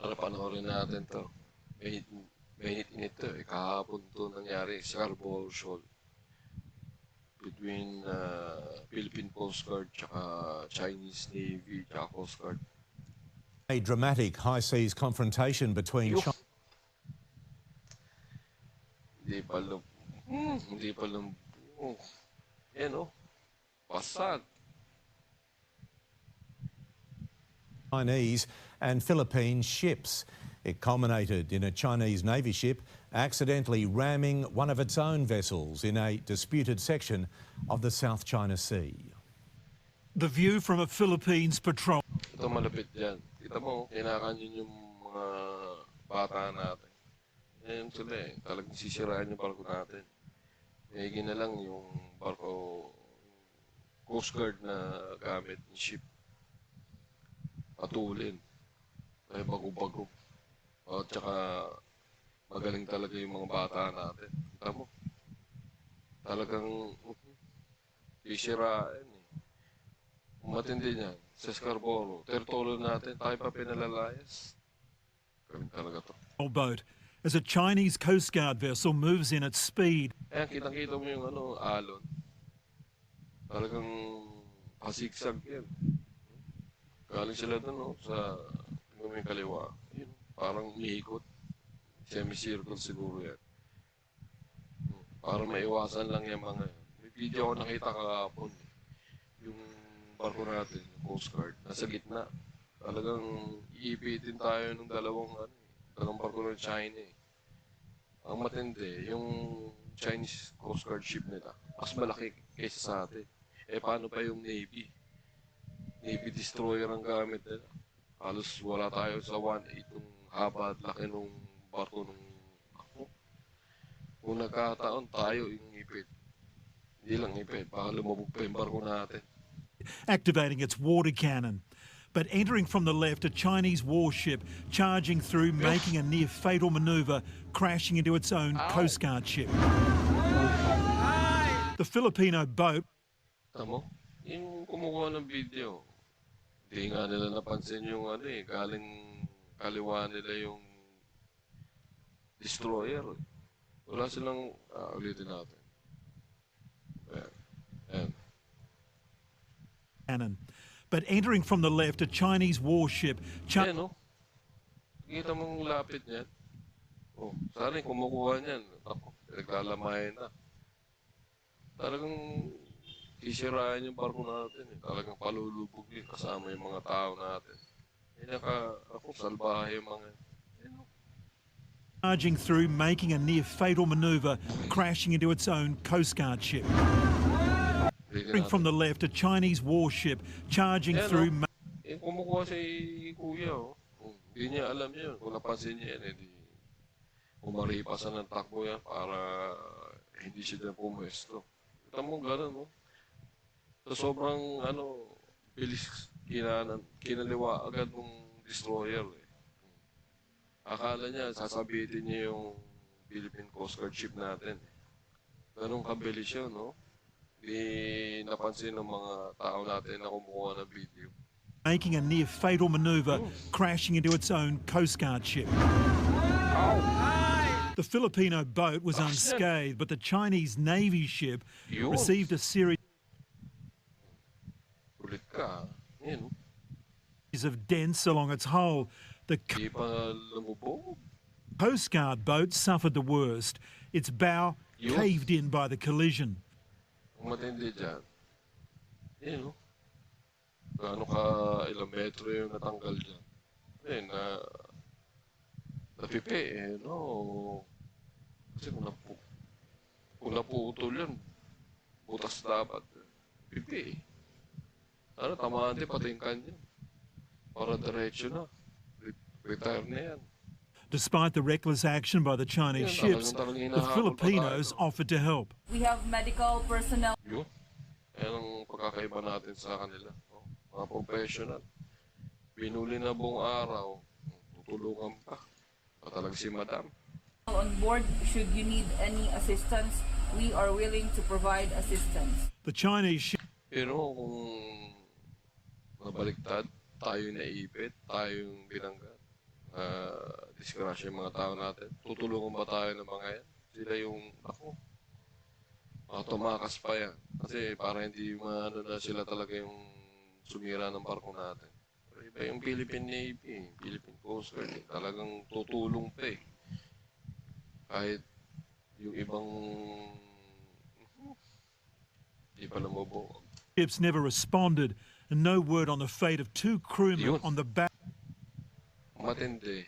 Para panoorin natin to. Mainit-init to eh. Kahapon to nangyari, Scarborough Shoal. Between Philippine Coast Guard tsaka Chinese Navy tsaka Coast Guard. A dramatic high seas confrontation between China. Hindi pa lang, yan o, pasag. Chinese and Philippine ships. It culminated in a Chinese Navy ship accidentally ramming one of its own vessels in a disputed section of the South China Sea. The view from a Philippines patrol. Ito malapit dyan. Kita mo, kinakanyon yung mga bata natin. Ngayon sila eh, talagang sisiraan yung barko natin. Mayigin na lang yung barko, Coast Guard na gamit ng ship. Patulin. Ay bago-bago. At saka magaling talaga yung mga bata natin. Kita mo, talagang sisiraan eh. Matindi niyan. Sa Scarborough, territorio natin, tayo pa pinalalayas. Galing talaga to. Boat as a Chinese Coast Guard vessel moves in at speed. Ayan, kitang-kita mo yung alon. Talagang pasiksag yan. Galing sila doon, no, sa may kaliwa. Yun, parang umiikot. Semicircle siguro yan. Para maiwasan lang yung mga yan. May video ako nakita kahapon. Yung barko natin, yung Coast Guard, nasa gitna. Talagang iipitin tayo ng dalawang barko ng China eh. Ang matindi, yung Chinese Coast Guard ship nila, mas malaki kaysa sa atin. Eh paano pa yung Navy? Navy destroyer ang gamit nila. Halos wala tayo sa 1/8 ng haba at laki ng barko ng ako. Kung nagkataon, tayo yung ipit. Hindi lang ipit, baka lumabog pa yung barko natin. Activating its water cannon. But entering from the left, a Chinese warship charging through, making a near fatal manoeuvre, crashing into its own Coast Guard ship. The Filipino boat. Tamo, yung kumukuha ng video, hindi nga nila napansin yung galing kaliwa nila yung destroyer. Wala silang, ulitin natin. Ayan. Cannon. But entering from the left, a Chinese warship. Ayan, no? Kita mong lapit niyan. Oh, sana kumukuha niyan. Ako, naglalamayan na. Talagang sisiraan yung barko natin. Eh. Talagang palulubog yun kasama yung mga tao natin. Ako, salbahe yung mga... Charging through, making a near fatal manoeuvre, crashing into its own Coast Guard ship. From the left, a Chinese warship charging through. Kumukuha si Kuya, oh. Hindi niya alam yun. Kung napansin niya yan, umaripasan ng takbo yan para hindi siya pumuesto. Kita mo gano'n, no? So, sobrang, bilis kinaliwa agad ng destroyer, eh. Akala niya, sasabitin niya yung Philippine Coast Guard ship natin. Ganun kabilis yun, no? Di napansin ng mga tao natin na kumukuha ng video. Making a near fatal manoeuvre, crashing into its own Coast Guard ship. The Filipino boat was unscathed, but the Chinese Navy ship received a series of dents along its hull. The Coast Guard boat suffered the worst. Its bow caved in by the collision. Matindi dyan. Yun, no? Gaano ka ilang metro yung natanggal dyan. Napipi, no? Kasi kung naputol yun, butas dapat. Pipi. Tamaan din pati yung kanya. Para diretso na. Retire na yan. Despite the reckless action by the Chinese ships, the Filipinos offered to help. We have medical personnel. Yun. Yan ang pagkakaiba natin sa kanila. Mga professional. Binuli na buong araw. Tutulungan pa. Talagang si Madam. On board, should you need any assistance, we are willing to provide assistance. The Chinese ship. Pero kung mabaliktad, tayo naipit, tayo yung binangga. disgrasya yung mga tao natin. Tutulungan ba tayo ng mga yan? Sila yung, ako, tumakas pa yan. Kasi para hindi maano na sila talaga yung sumira ng barko natin. Pero iba yung Philippine Navy, Philippine Coast Guard, talagang tutulong pa eh. Kahit yung ibang, di pa lumubo. Ships never responded, and no word on the fate of 2 crewmen Yun. on the bow Matindi.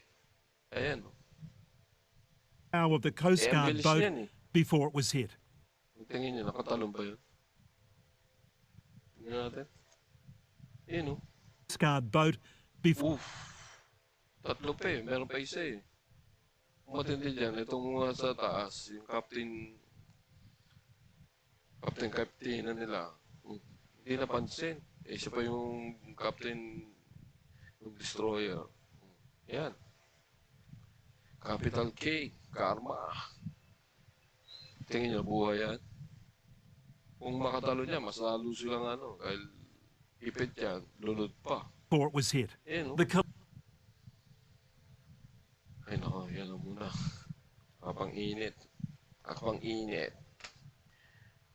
Ayan. of the Coast Eh, ang Guard bilis boat yan eh. before it was hit. Tingin nyo, nakatalon ba yun? Tingnan natin. Yun oh. Coast Guard boat before Oof. Tatlo pa eh. Meron pa isa eh. Ang matindi dyan, itong mga sa taas, yung captain na nila, hindi napansin. Eh, siya pa yung captain ng destroyer. Yan. Capital K, Karma. Tingin nyo, buhay yan. Kung makatalo niya, mas lalo silang ano, dahil ipit yan, lunod pa. it was hit. Yan, The co- Ay nako, yan lang muna. Kapang init. Kapang init.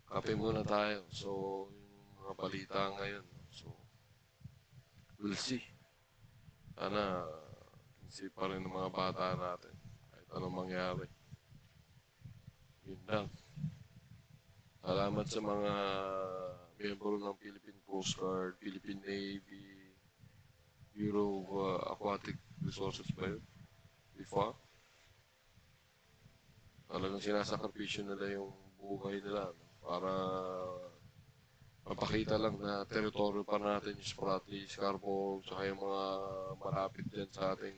Kape muna tayo. So, yung mga balita ngayon. So, we'll see. Sana, isip pa rin ng mga bata natin. Kahit anong mangyari. Yun lang. Salamat sa mga miyembro ng Philippine Coast Guard, Philippine Navy, Bureau of Aquatic Resources ba yun? BIFA. Talagang sinasakripisyo nila yung buhay nila no? Para mapakita lang na teritoryo pa natin yung Sprati, Scarborough, saka yung mga malapit dyan sa ating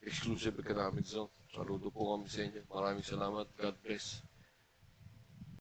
exclusive economic zone. Saludo po kami sa inyo. Maraming salamat. God bless.